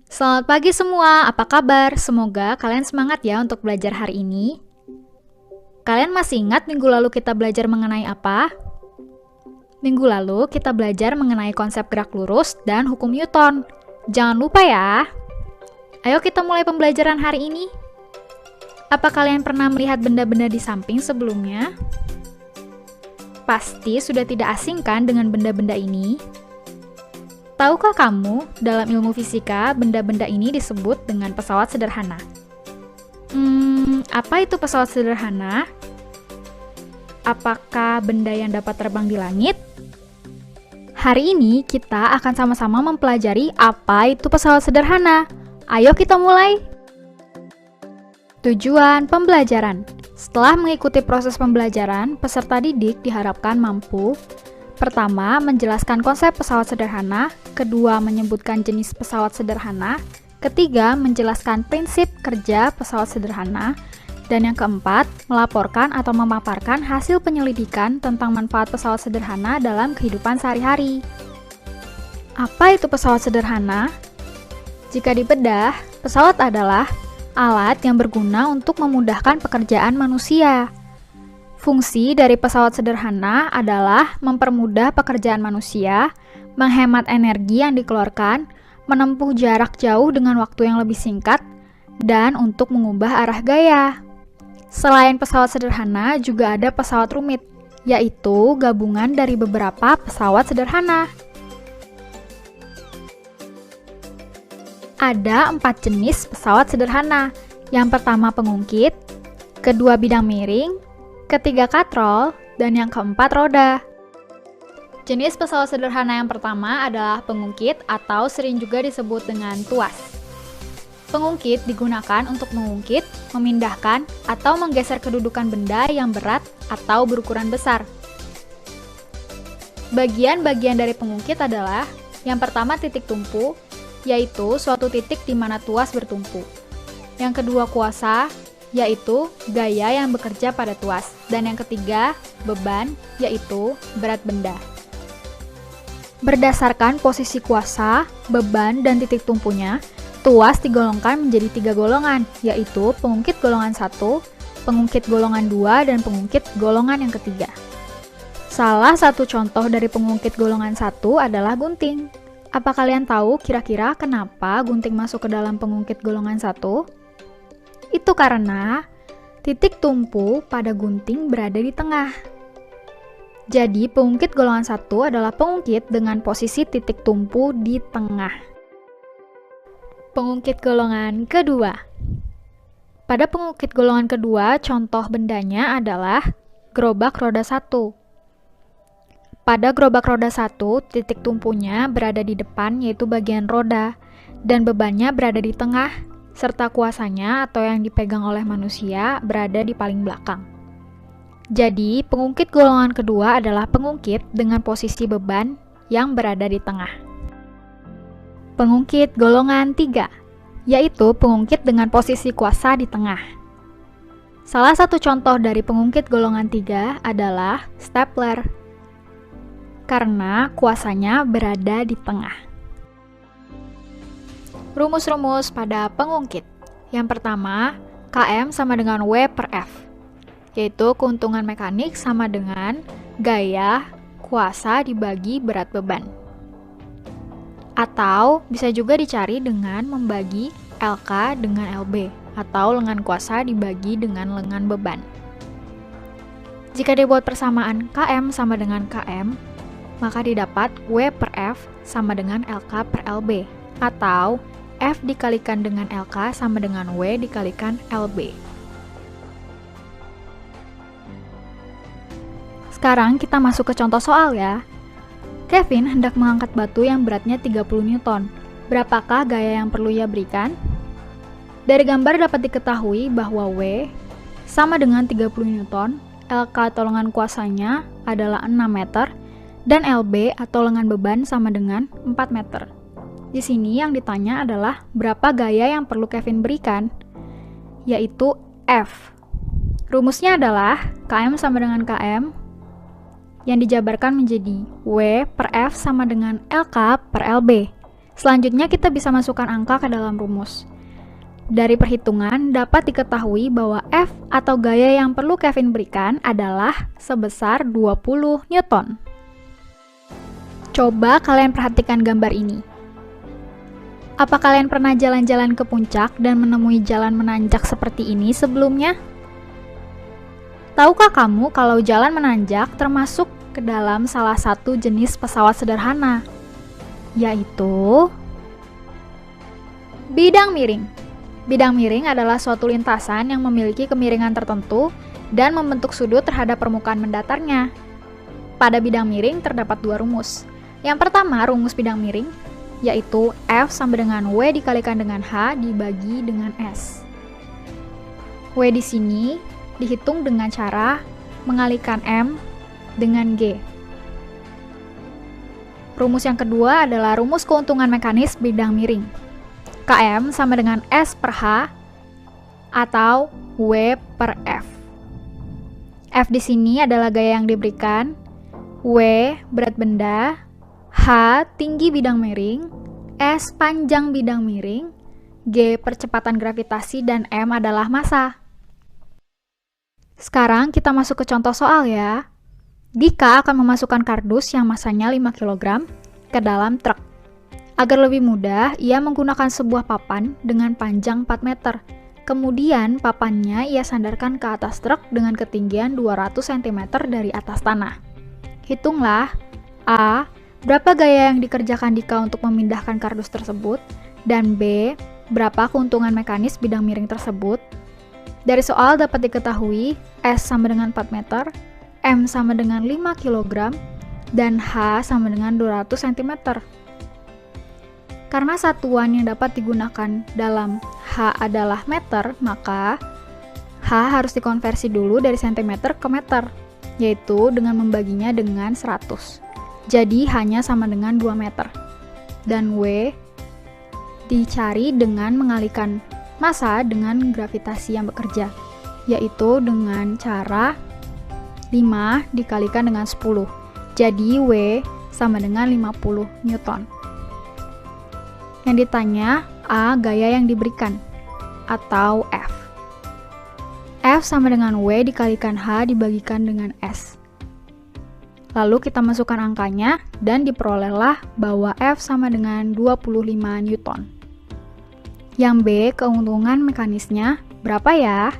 Selamat pagi semua, apa kabar? Semoga kalian semangat ya untuk belajar hari ini. Kalian masih ingat minggu lalu kita belajar mengenai apa? Minggu lalu kita belajar mengenai konsep gerak lurus dan hukum Newton. Jangan lupa ya. Ayo kita mulai pembelajaran hari ini. Apa kalian pernah melihat benda-benda di samping sebelumnya? Pasti sudah tidak asing kan dengan benda-benda ini? Tahukah kamu, dalam ilmu fisika, benda-benda ini disebut dengan pesawat sederhana? Apa itu pesawat sederhana? Apakah benda yang dapat terbang di langit? Hari ini kita akan sama-sama mempelajari apa itu pesawat sederhana. Ayo kita mulai! Tujuan pembelajaran. Setelah mengikuti proses pembelajaran, peserta didik diharapkan mampu: pertama, menjelaskan konsep pesawat sederhana. Kedua, menyebutkan jenis pesawat sederhana. Ketiga, menjelaskan prinsip kerja pesawat sederhana. Dan yang keempat, melaporkan atau memaparkan hasil penyelidikan tentang manfaat pesawat sederhana dalam kehidupan sehari-hari. Apa itu pesawat sederhana? Jika dibedah, pesawat adalah alat yang berguna untuk memudahkan pekerjaan manusia. Fungsi dari pesawat sederhana adalah mempermudah pekerjaan manusia, menghemat energi yang dikeluarkan, menempuh jarak jauh dengan waktu yang lebih singkat, dan untuk mengubah arah gaya. Selain pesawat sederhana, juga ada pesawat rumit, yaitu gabungan dari beberapa pesawat sederhana. Ada 4 jenis pesawat sederhana. Yang pertama pengungkit, kedua bidang miring, ketiga katrol, dan yang keempat roda. Jenis pesawat sederhana yang pertama adalah pengungkit atau sering juga disebut dengan tuas. Pengungkit digunakan untuk mengungkit, memindahkan, atau menggeser kedudukan benda yang berat atau berukuran besar. Bagian-bagian dari pengungkit adalah: yang pertama titik tumpu, yaitu suatu titik di mana tuas bertumpu. Yang kedua kuasa, yaitu gaya yang bekerja pada tuas. Dan yang ketiga, beban, yaitu berat benda. Berdasarkan posisi kuasa, beban, dan titik tumpunya, tuas digolongkan menjadi 3 golongan, yaitu pengungkit golongan 1, pengungkit golongan 2, dan pengungkit golongan yang ketiga. Salah satu contoh dari pengungkit golongan 1 adalah gunting. Apa kalian tahu kira-kira kenapa gunting masuk ke dalam pengungkit golongan 1? Itu karena titik tumpu pada gunting berada di tengah. Jadi, pengungkit golongan 1 adalah pengungkit dengan posisi titik tumpu di tengah. Pengungkit golongan kedua. Pada pengungkit golongan kedua, contoh bendanya adalah gerobak roda 1. Pada gerobak roda 1, titik tumpunya berada di depan, yaitu bagian roda, dan bebannya berada di tengah, serta kuasanya atau yang dipegang oleh manusia berada di paling belakang. Jadi, pengungkit golongan kedua adalah pengungkit dengan posisi beban yang berada di tengah. Pengungkit golongan 3, yaitu pengungkit dengan posisi kuasa di tengah. Salah satu contoh dari pengungkit golongan 3 adalah stapler, karena kuasanya berada di tengah. Rumus-rumus pada pengungkit. Yang pertama, Km sama dengan W per F, yaitu keuntungan mekanik sama dengan gaya kuasa dibagi berat beban. Atau bisa juga dicari dengan membagi LK dengan LB, atau lengan kuasa dibagi dengan lengan beban. Jika dibuat persamaan Km sama dengan Km, maka didapat W per F sama dengan LK per LB, atau F dikalikan dengan LK sama dengan W dikalikan LB. Sekarang kita masuk ke contoh soal ya. Kevin hendak mengangkat batu yang beratnya 30 Newton. Berapakah gaya yang perlu ia berikan? Dari gambar dapat diketahui bahwa W sama dengan 30 Newton, LK atau lengan kuasanya adalah 6 meter, dan LB atau lengan beban sama dengan 4 meter. Di sini yang ditanya adalah berapa gaya yang perlu Kevin berikan, yaitu F. Rumusnya adalah Km sama dengan Km, yang dijabarkan menjadi W per F sama dengan LK per LB. Selanjutnya kita bisa masukkan angka ke dalam rumus. Dari perhitungan dapat diketahui bahwa F atau gaya yang perlu Kevin berikan adalah sebesar 20 Newton. Coba kalian perhatikan gambar ini. Apa kalian pernah jalan-jalan ke puncak dan menemui jalan menanjak seperti ini sebelumnya? Tahukah kamu kalau jalan menanjak termasuk ke dalam salah satu jenis pesawat sederhana, yaitu bidang miring. Bidang miring adalah suatu lintasan yang memiliki kemiringan tertentu dan membentuk sudut terhadap permukaan mendatarnya. Pada bidang miring terdapat dua rumus. Yang pertama, rumus bidang miring, yaitu F sama dengan W dikalikan dengan H dibagi dengan S. W di sini dihitung dengan cara mengalikan M dengan G. Rumus yang kedua adalah rumus keuntungan mekanis bidang miring. Km sama dengan S per H atau W per F. F di sini adalah gaya yang diberikan, W berat benda, H tinggi bidang miring, S panjang bidang miring, G percepatan gravitasi, dan M adalah massa. Sekarang kita masuk ke contoh soal ya. Dika akan memasukkan kardus yang masanya 5 kg ke dalam truk. Agar lebih mudah, ia menggunakan sebuah papan dengan panjang 4 meter. Kemudian, papannya ia sandarkan ke atas truk dengan ketinggian 200 cm dari atas tanah. Hitunglah A. Berapa gaya yang dikerjakan Dika untuk memindahkan kardus tersebut, dan B. Berapa keuntungan mekanis bidang miring tersebut. Dari soal dapat diketahui S sama dengan 4 meter, M sama dengan 5 kg, dan H sama dengan 200 cm. Karena satuan yang dapat digunakan dalam H adalah meter, maka H harus dikonversi dulu dari cm ke meter, yaitu dengan membaginya dengan 100. Jadi hanya sama dengan 2 meter. Dan W dicari dengan mengalihkan massa dengan gravitasi yang bekerja, yaitu dengan cara 5 dikalikan dengan 10. Jadi W sama dengan 50 Newton. Yang ditanya A. Gaya yang diberikan, atau F. F sama dengan W dikalikan H dibagikan dengan S. Lalu kita masukkan angkanya dan diperolehlah bahwa F sama dengan 25 Newton. Yang B. Keuntungan mekanisnya berapa ya?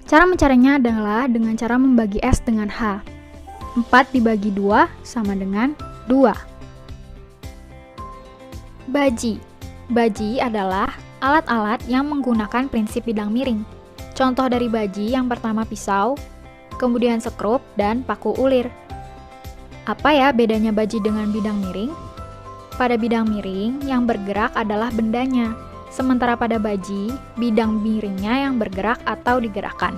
Cara mencarinya adalah dengan cara membagi S dengan H. 4 dibagi 2 sama dengan 2. Baji. Baji adalah alat-alat yang menggunakan prinsip bidang miring. Contoh dari baji yang pertama pisau, kemudian sekrup, dan paku ulir. Apa ya bedanya baji dengan bidang miring? Pada bidang miring, yang bergerak adalah bendanya, sementara pada baji, bidang miringnya yang bergerak atau digerakkan.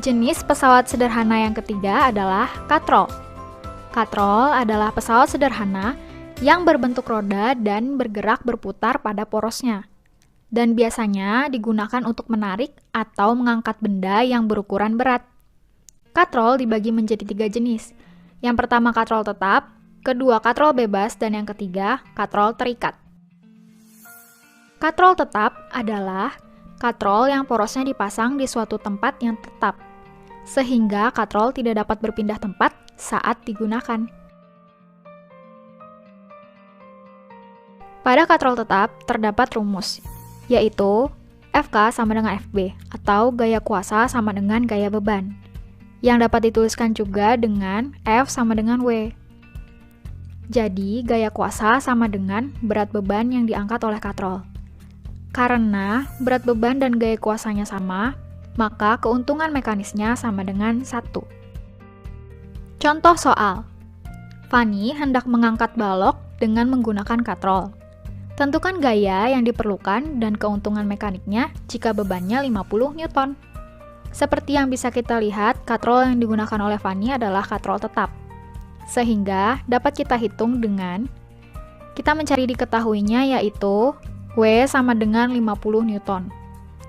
Jenis pesawat sederhana yang ketiga adalah katrol. Katrol adalah pesawat sederhana yang berbentuk roda dan bergerak berputar pada porosnya, dan biasanya digunakan untuk menarik atau mengangkat benda yang berukuran berat. Katrol dibagi menjadi 3 jenis. Yang pertama katrol tetap, kedua katrol bebas, dan yang ketiga katrol terikat. Katrol tetap adalah katrol yang porosnya dipasang di suatu tempat yang tetap, sehingga katrol tidak dapat berpindah tempat saat digunakan. Pada katrol tetap terdapat rumus, yaitu FK sama dengan FB, atau gaya kuasa sama dengan gaya beban, yang dapat dituliskan juga dengan F sama dengan W. Jadi, gaya kuasa sama dengan berat beban yang diangkat oleh katrol. Karena berat beban dan gaya kuasanya sama, maka keuntungan mekanisnya sama dengan 1. Contoh soal. Fanny hendak mengangkat balok dengan menggunakan katrol. Tentukan gaya yang diperlukan dan keuntungan mekaniknya jika bebannya 50 Newton. Seperti yang bisa kita lihat, katrol yang digunakan oleh Fanny adalah katrol tetap. Sehingga dapat kita hitung dengan kita mencari diketahuinya, yaitu W sama dengan 50 Newton.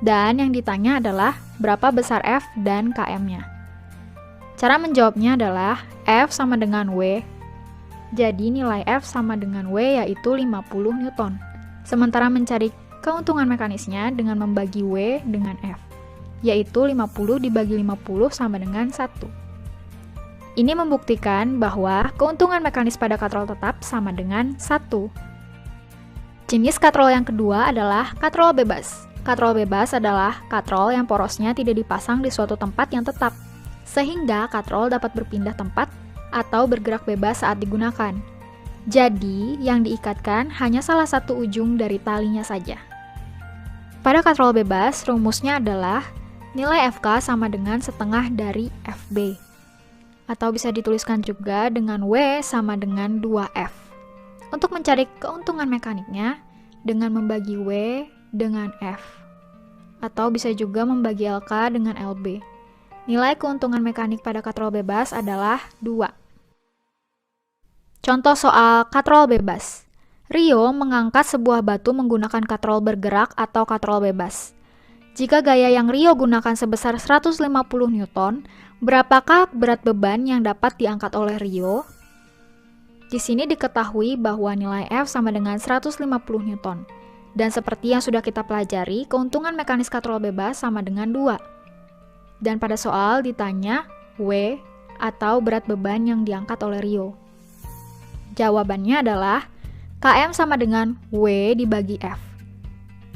Dan yang ditanya adalah berapa besar F dan KM-nya. Cara menjawabnya adalah F sama dengan W Jadi nilai F sama dengan W yaitu 50 Newton. Sementara mencari keuntungan mekanisnya dengan membagi W dengan F, yaitu 50 dibagi 50 sama dengan 1. Ini membuktikan bahwa keuntungan mekanis pada katrol tetap sama dengan 1. Jenis katrol yang kedua adalah katrol bebas. Katrol bebas adalah katrol yang porosnya tidak dipasang di suatu tempat yang tetap, sehingga katrol dapat berpindah tempat atau bergerak bebas saat digunakan. Jadi, yang diikatkan hanya salah satu ujung dari talinya saja. Pada katrol bebas, rumusnya adalah nilai FK sama dengan setengah dari FB. Atau bisa dituliskan juga dengan W sama dengan 2F. Untuk mencari keuntungan mekaniknya, dengan membagi W dengan F. Atau bisa juga membagi LK dengan LB. Nilai keuntungan mekanik pada katrol bebas adalah 2. Contoh soal katrol bebas. Rio mengangkat sebuah batu menggunakan katrol bergerak atau katrol bebas. Jika gaya yang Rio gunakan sebesar 150 Newton, berapakah berat beban yang dapat diangkat oleh Rio? Di sini diketahui bahwa nilai F sama dengan 150 Newton. Dan seperti yang sudah kita pelajari, keuntungan mekanis katrol bebas sama dengan 2. Dan pada soal ditanya W atau berat beban yang diangkat oleh Rio. Jawabannya adalah Km sama dengan W dibagi F.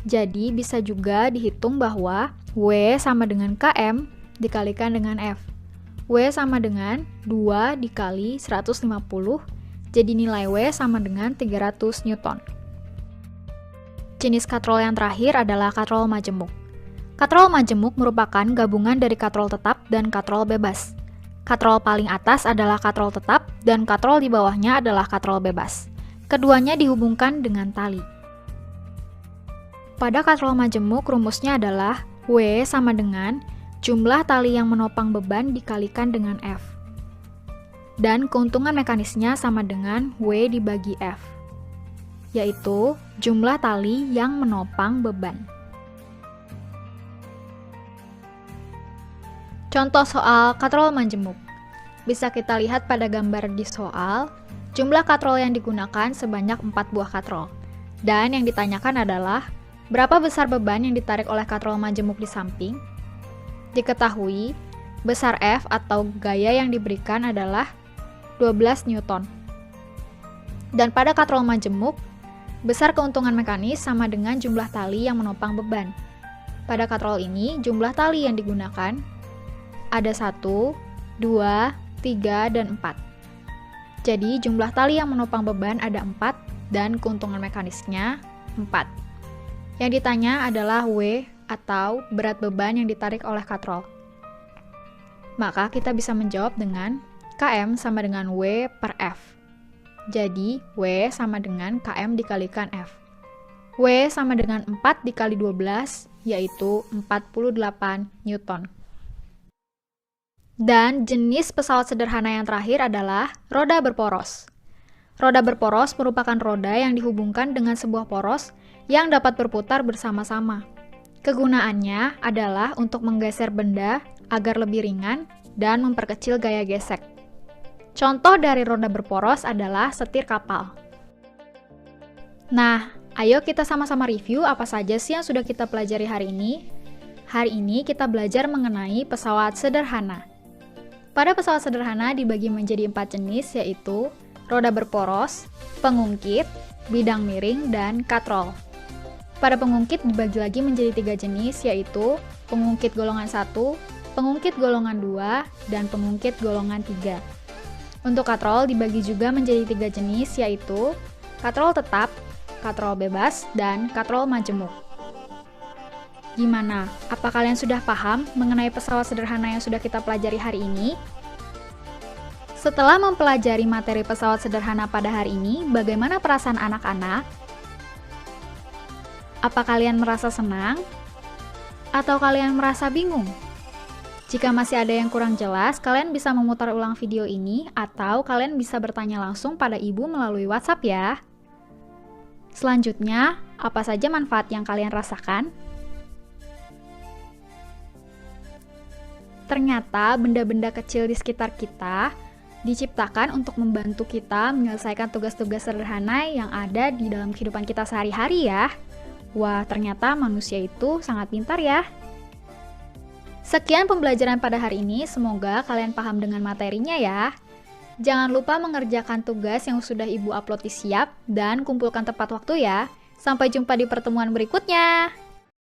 Jadi bisa juga dihitung bahwa W sama dengan Km dikalikan dengan F. W sama dengan 2 dikali 150, jadi nilai W sama dengan 300 Newton. Jenis katrol yang terakhir adalah katrol majemuk. Katrol majemuk merupakan gabungan dari katrol tetap dan katrol bebas. Katrol paling atas adalah katrol tetap dan katrol di bawahnya adalah katrol bebas. Keduanya dihubungkan dengan tali. Pada katrol majemuk rumusnya adalah W sama dengan jumlah tali yang menopang beban dikalikan dengan F. Dan keuntungan mekanisnya sama dengan W dibagi F, yaitu jumlah tali yang menopang beban. Contoh soal katrol majemuk. Bisa kita lihat pada gambar di soal, jumlah katrol yang digunakan sebanyak 4 buah katrol. Dan yang ditanyakan adalah, berapa besar beban yang ditarik oleh katrol majemuk di samping? Diketahui, besar F atau gaya yang diberikan adalah 12 Newton. Dan pada katrol majemuk, besar keuntungan mekanis sama dengan jumlah tali yang menopang beban. Pada katrol ini, jumlah tali yang digunakan ada 1, 2, 3, dan 4. Jadi jumlah tali yang menopang beban ada 4 dan keuntungan mekanisnya 4. Yang ditanya adalah W atau berat beban yang ditarik oleh katrol. Maka kita bisa menjawab dengan Km sama dengan W per F. Jadi W sama dengan Km dikalikan F. W sama dengan 4 dikali 12 yaitu 48 Newton. Dan jenis pesawat sederhana yang terakhir adalah roda berporos. Roda berporos merupakan roda yang dihubungkan dengan sebuah poros yang dapat berputar bersama-sama. Kegunaannya adalah untuk menggeser benda agar lebih ringan dan memperkecil gaya gesek. Contoh dari roda berporos adalah setir kapal. Nah, ayo kita sama-sama review apa saja sih yang sudah kita pelajari hari ini. Hari ini kita belajar mengenai pesawat sederhana. Pada pesawat sederhana dibagi menjadi 4 jenis, yaitu roda berporos, pengungkit, bidang miring, dan katrol. Pada pengungkit dibagi lagi menjadi 3 jenis, yaitu pengungkit golongan 1, pengungkit golongan 2, dan pengungkit golongan 3. Untuk katrol dibagi juga menjadi 3 jenis, yaitu katrol tetap, katrol bebas, dan katrol majemuk. Gimana? Apa kalian sudah paham mengenai pesawat sederhana yang sudah kita pelajari hari ini? Setelah mempelajari materi pesawat sederhana pada hari ini, bagaimana perasaan anak-anak? Apa kalian merasa senang? Atau kalian merasa bingung? Jika masih ada yang kurang jelas, kalian bisa memutar ulang video ini atau kalian bisa bertanya langsung pada ibu melalui WhatsApp ya. Selanjutnya, apa saja manfaat yang kalian rasakan? Ternyata benda-benda kecil di sekitar kita diciptakan untuk membantu kita menyelesaikan tugas-tugas sederhana yang ada di dalam kehidupan kita sehari-hari ya. Wah, ternyata manusia itu sangat pintar ya. Sekian pembelajaran pada hari ini, semoga kalian paham dengan materinya ya. Jangan lupa mengerjakan tugas yang sudah Ibu upload di Siap dan kumpulkan tepat waktu ya. Sampai jumpa di pertemuan berikutnya.